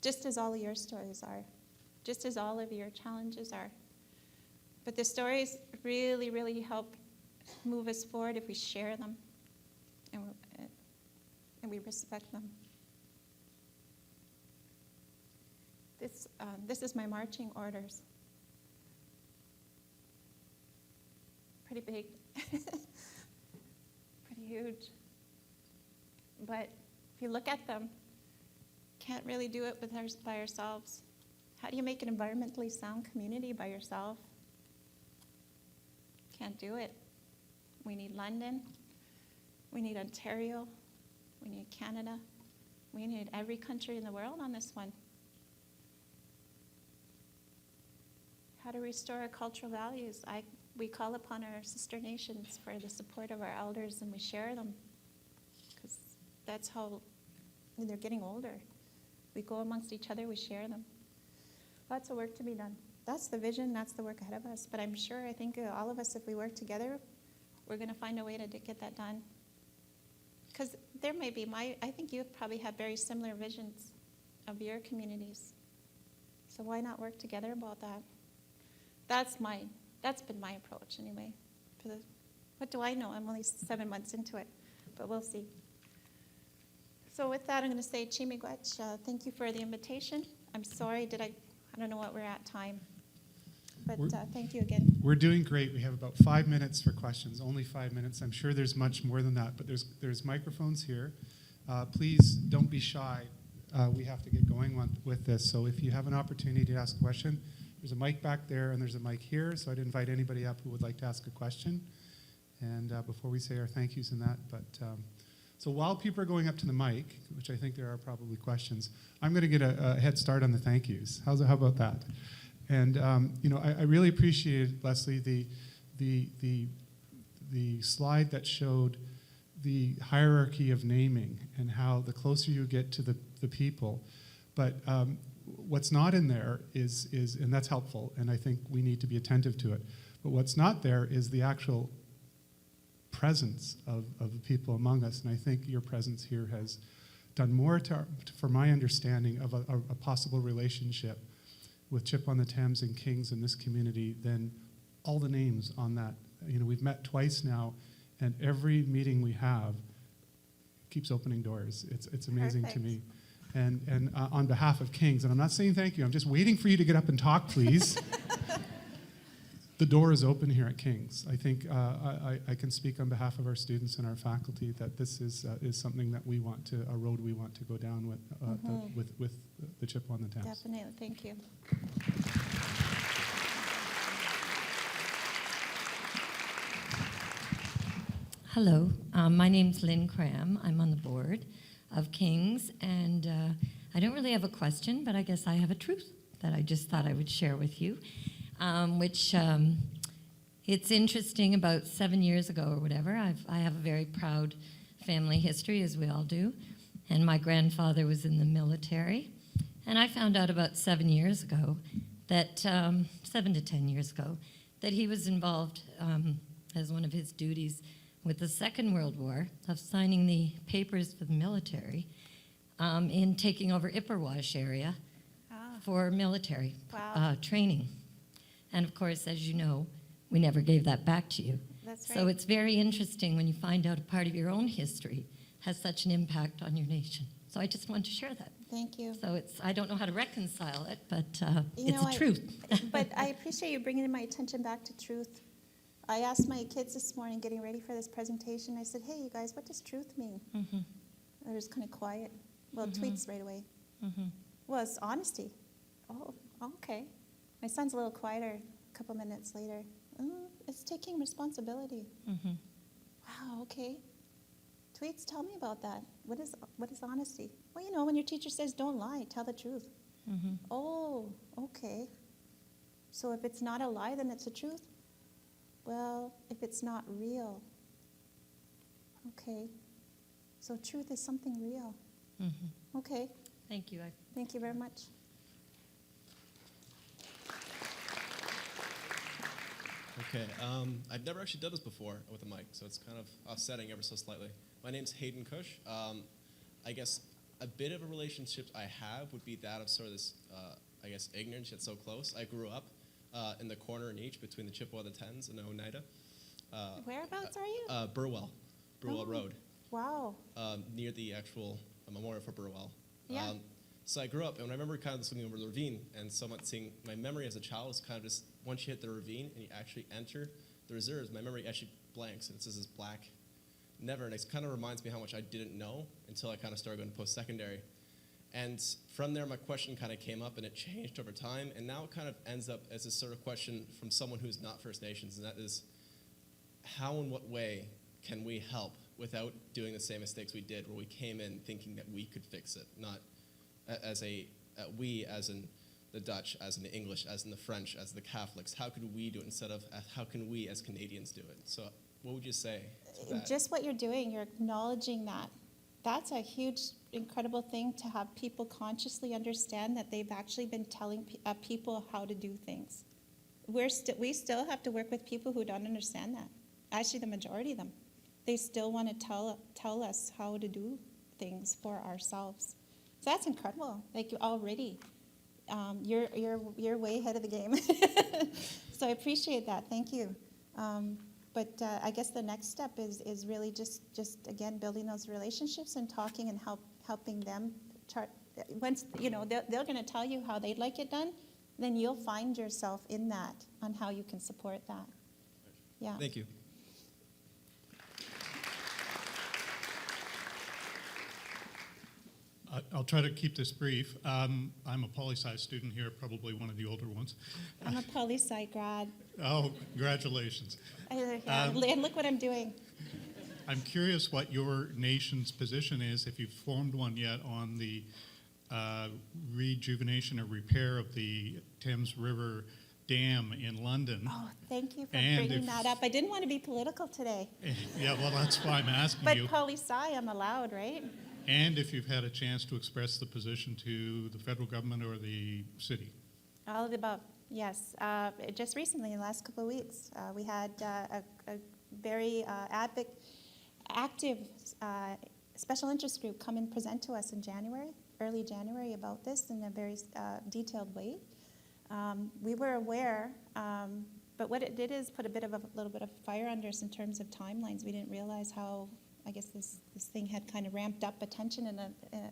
just as all of your stories are, just as all of your challenges are. But the stories really, really help move us forward if we share them and we respect them. This is my marching orders. Pretty big, pretty huge. But if you look at them, can't really do it by ourselves. How do you make an environmentally sound community by yourself? Can't do it. We need London. We need Ontario. We need Canada. We need every country in the world on this one. How to restore our cultural values. We call upon our sister nations for the support of our elders, and we share them. Because that's how, when they're getting older, we go amongst each other, we share them. Lots of work to be done. That's the vision, that's the work ahead of us. But I'm sure, I think all of us, if we work together, we're going to find a way to get that done. Because there may be, I think you probably have very similar visions of your communities. So why not work together about that? That's been my approach anyway. What do I know? I'm only 7 months into it, but we'll see. So with that, I'm going to say, Chimigwach, thank you for the invitation. I'm sorry, I don't know what we're at time, but thank you again. We're doing great. We have about 5 minutes for questions, only 5 minutes. I'm sure there's much more than that, but there's microphones here. Please don't be shy. We have to get going with this. So if you have an opportunity to ask a question, there's a mic back there and there's a mic here. So I'd invite anybody up who would like to ask a question. And before we say our thank yous and that, so while people are going up to the mic, which I think there are probably questions, I'm going to get a head start on the thank yous. How about that? And I really appreciated, Leslee, the slide that showed the hierarchy of naming and how the closer you get to the people. But what's not in there is, and that's helpful, and I think we need to be attentive to it. But what's not there is the actual presence of the people among us. And I think your presence here has done more for my understanding of a possible relationship with Chip on the Thames and Kings in this community than all the names on that. You know, we've met twice now, and every meeting we have keeps opening doors. It's amazing to me. And on behalf of Kings, and I'm not saying thank you, I'm just waiting for you to get up and talk, please. The door is open here at Kings. I think I can speak on behalf of our students and our faculty that this is something that we want to, a road we want to go down with the Chip on the Thames. Definitely, thank you. Hello, my name's Lynn Cram. I'm on the board of Kings, and I don't really have a question, but I guess I have a truth that I just thought I would share with you, which it's interesting. About 7 years ago or whatever, I have a very proud family history, as we all do, and my grandfather was in the military, and I found out about 7 years ago that, 7 to 10 years ago, that he was involved as one of his duties with the Second World War of signing the papers for the military in taking over Chippewas area for military training. And of course, as you know, we never gave that back to you. That's right. So it's very interesting when you find out a part of your own history has such an impact on your nation. So I just wanted to share that. Thank you. So I don't know how to reconcile it, but You it's know, a truth. But I appreciate you bringing my attention back to truth. I asked my kids this morning, getting ready for this presentation, I said, hey, you guys, what does truth mean? Mhm. They're just kind of quiet. Well, Mhm. tweets right away. Mhm. Well, it's honesty. Oh, okay. My son's a little quieter a couple minutes later. It's taking responsibility. Mhm. Wow, okay. Tweets, tell me about that. What is honesty? Well, you know, when your teacher says don't lie, tell the truth. Mhm. Oh, okay. So if it's not a lie, then it's a truth? Well, if it's not real, okay. So truth is something real. Mhm. Okay, Thank you. thank you very much. Okay, I've never actually done this before with a mic, so it's kind of offsetting ever so slightly. My name's Hayden Cush. I guess a bit of a relationship I have would be that of sort of this, I guess, ignorance yet so close. I grew up in the corner in each between the Chippewas and the Thames and Oneida. Whereabouts are you? Burwell Oh. Road, Wow. near the actual memorial for Burwell. Yeah. So I grew up, and I remember kind of swimming over the ravine, and somewhat seeing my memory as a child was kind of just once you hit the ravine and you actually enter the reserves, my memory actually blanks, and it's just this black never, and it kind of reminds me how much I didn't know until I kind of started going to post-secondary. And from there, my question kind of came up, and it changed over time, and now it kind of ends up as this sort of question from someone who's not First Nations, and that is, how and what way can we help without doing the same mistakes we did, where we came in thinking that we could fix it, not as we as in the Dutch, as in the English, as in the French, as the Catholics. How could we do it instead of how can we as Canadians do it? So what would you say to that? Just what you're doing, you're acknowledging that. That's a huge, incredible thing to have people consciously understand that they've actually been telling people how to do things. We still have to work with people who don't understand that. Actually, the majority of them. They still want to tell us how to do things for ourselves. So that's incredible. Like already, you're way ahead of the game. So I appreciate that. Thank you. But I guess the next step is really just again building those relationships and talking and helping them. Once they're going to tell you how they'd like it done, then you'll find yourself in that on how you can support that. Yeah. Thank you. I'll try to keep this brief. I'm a poli-sci student here, probably one of the older ones. I'm a poli-sci grad. Oh, congratulations. And look what I'm doing. I'm curious what your nation's position is, if you've formed one yet, on the rejuvenation or repair of the Thames River Dam in London. Oh, thank you for And bringing if- that up. I didn't want to be political today, Yeah, well, that's why I'm asking but you. poli-sci I'm allowed, right? And if you've had a chance to express the position to the federal government or the city. All of the above, yes. Just recently, in the last couple of weeks, we had a very active special interest group come and present to us in January, early January, about this in a very detailed way. We were aware, but what it did is put a little bit of fire under us in terms of timelines. We didn't realize how, I guess, this thing had kind of ramped up attention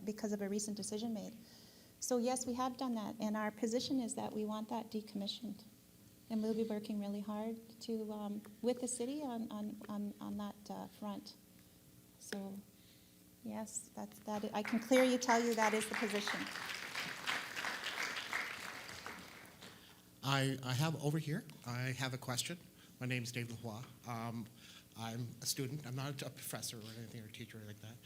because of a recent decision made. So yes, we have done that, and our position is that we want that decommissioned, and we'll be working really hard to with the city on that front. So yes, that I can clearly tell you that is the position. I have over here, I have a question. My name is Dave Lavoie. I'm a student. I'm not a professor or anything, or a teacher like that.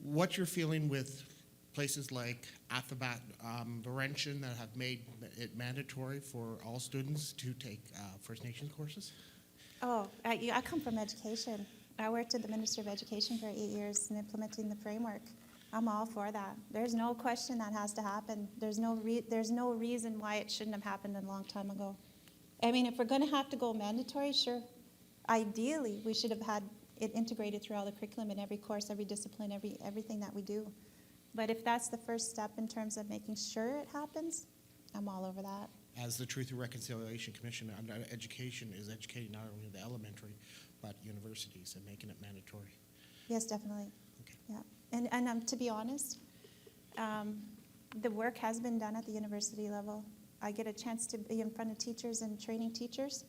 What you're feeling with places like Athabasca, Laurentian, that have made it mandatory for all students to take First Nations courses? Oh, I come from education. I worked at the Minister of Education for 8 years in implementing the framework. I'm all for that. There's no question that has to happen. There's no reason why it shouldn't have happened a long time ago. I mean, if we're going to have to go mandatory, sure. Ideally, we should have had it integrated throughout the curriculum in every course, every discipline, everything that we do. But if that's the first step in terms of making sure it happens, I'm all over that. As the Truth and Reconciliation Commission on Education is educating not only the elementary, but universities and making it mandatory. Yes, definitely. Okay. Yeah, and to be honest, the work has been done at the university level. I get a chance to be in front of teachers and training teachers,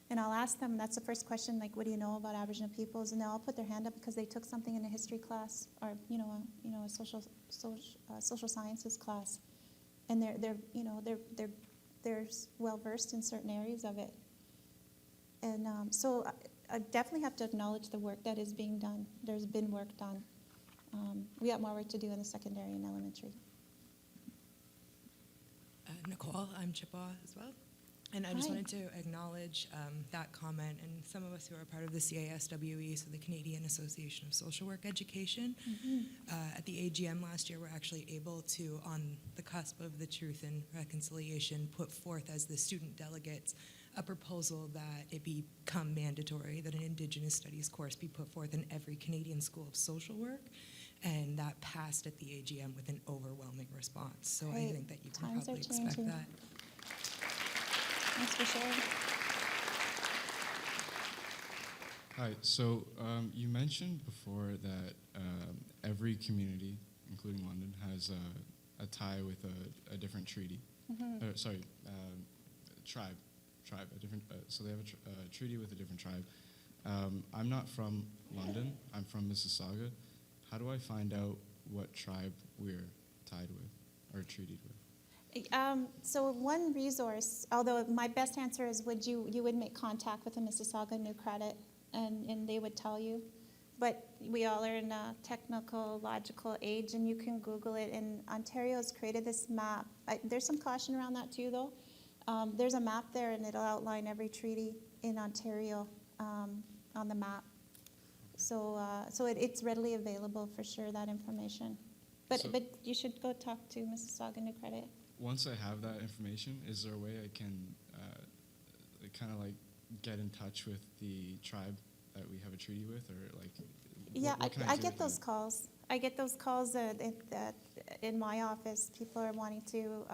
and I'll ask them, that's the first question, like, what do you know about Aboriginal peoples? And they'll all put their hand up because they took something in a history class or a social sciences class, and they're well versed in certain areas of it. And so I definitely have to acknowledge the work that is being done. There's been work done. We got more work to do in the secondary and elementary. Nicole, I'm Chippewa as well. And I just Hi. wanted to acknowledge that comment, and some of us who are part of the CASWE, so the Canadian Association of Social Work Education. At the AGM last year, we're actually able to, on the cusp of the Truth and Reconciliation, put forth as the student delegates a proposal that it become mandatory that an Indigenous Studies course be put forth in every Canadian school of social work. And that passed at the AGM with an overwhelming response. So Great. I think that you can Times probably are expect changing. that. Thanks for sharing. Hi, so you mentioned before that every community, including London, has a tie with a different treaty. Tribe, a different. So they have a treaty with a different tribe. I'm not from London. I'm from Mississauga. How do I find out what tribe we're tied with or treated with? So one resource, although my best answer is you would make contact with the Mississauga New Credit, and they would tell you. But we all are in a technical, logical age, and you can Google it. And Ontario's created this map. There's some caution around that too, though. There's a map there, and it'll outline every treaty in Ontario on the map. So it's readily available for sure, that information. But you should go talk to Mississauga New Credit. Once I have that information, is there a way I can kind of like get in touch with the tribe that we have a treaty with, or like? Yeah, what can I do get with those that? calls. I get those calls in my office. People are wanting to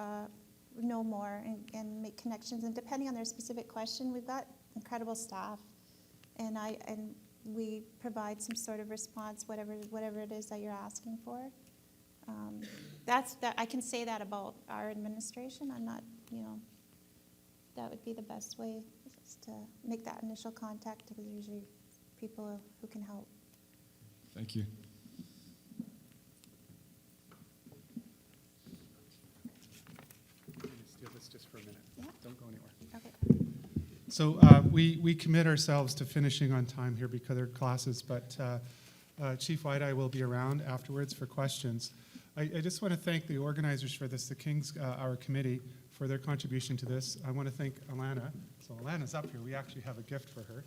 know more and make connections. And depending on their specific question, we've got incredible staff, and we provide some sort of response, whatever it is that you're asking for. I can say that about our administration. I'm not, that would be the best way, is to make that initial contact, because there's usually people who can help. Thank you. Steal this just for a minute. Yeah. Don't go anywhere. Okay. So we commit ourselves to finishing on time here because of classes, but Chief White-Eye will be around afterwards for questions. I just want to thank the organizers for this, the King's Hour Committee, for their contribution to this. I want to thank Alana. So Alana's up here. We actually have a gift for her.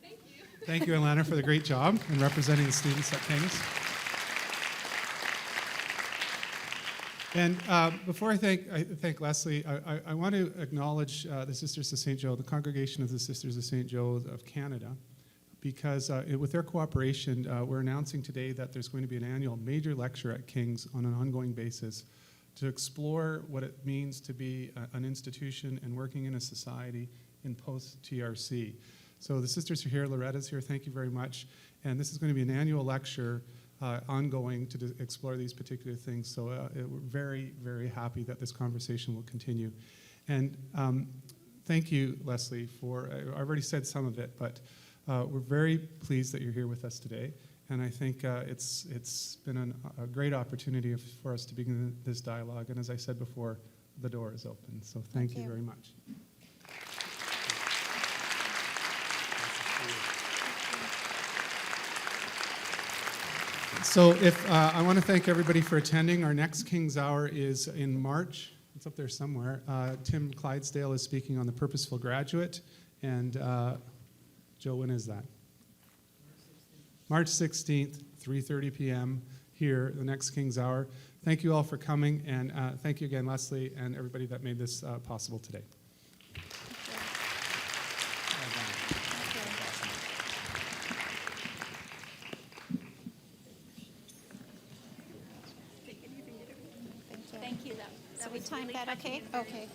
Thank you. Thank you, Alana, for the great job in representing the students at King's. And before I thank Leslie, I want to acknowledge the Sisters of St. Joe, the Congregation of the Sisters of St. Joe of Canada, because with their cooperation, we're announcing today that there's going to be an annual major lecture at King's on an ongoing basis to explore what it means to be an institution and working in a society in post-TRC. So the sisters are here, Loretta's here, thank you very much. And this is going to be an annual lecture ongoing to explore these particular things. So we're very, very happy that this conversation will continue. And thank you, Leslie, for, I already said some of it, but we're very pleased that you're here with us today. And I think it's been a great opportunity for us to begin this dialogue. And as I said before, the door is open. So thank you very much. So I want to thank everybody for attending. Our next King's Hour is in March. It's up there somewhere. Tim Clydesdale is speaking on the Purposeful Graduate. And Joe, when is that? March 16th, 3:30 p.m. here, the next King's Hour. Thank you all for coming, and thank you again, Leslie, and everybody that made this possible today. Thank you. So we timed that okay? Okay.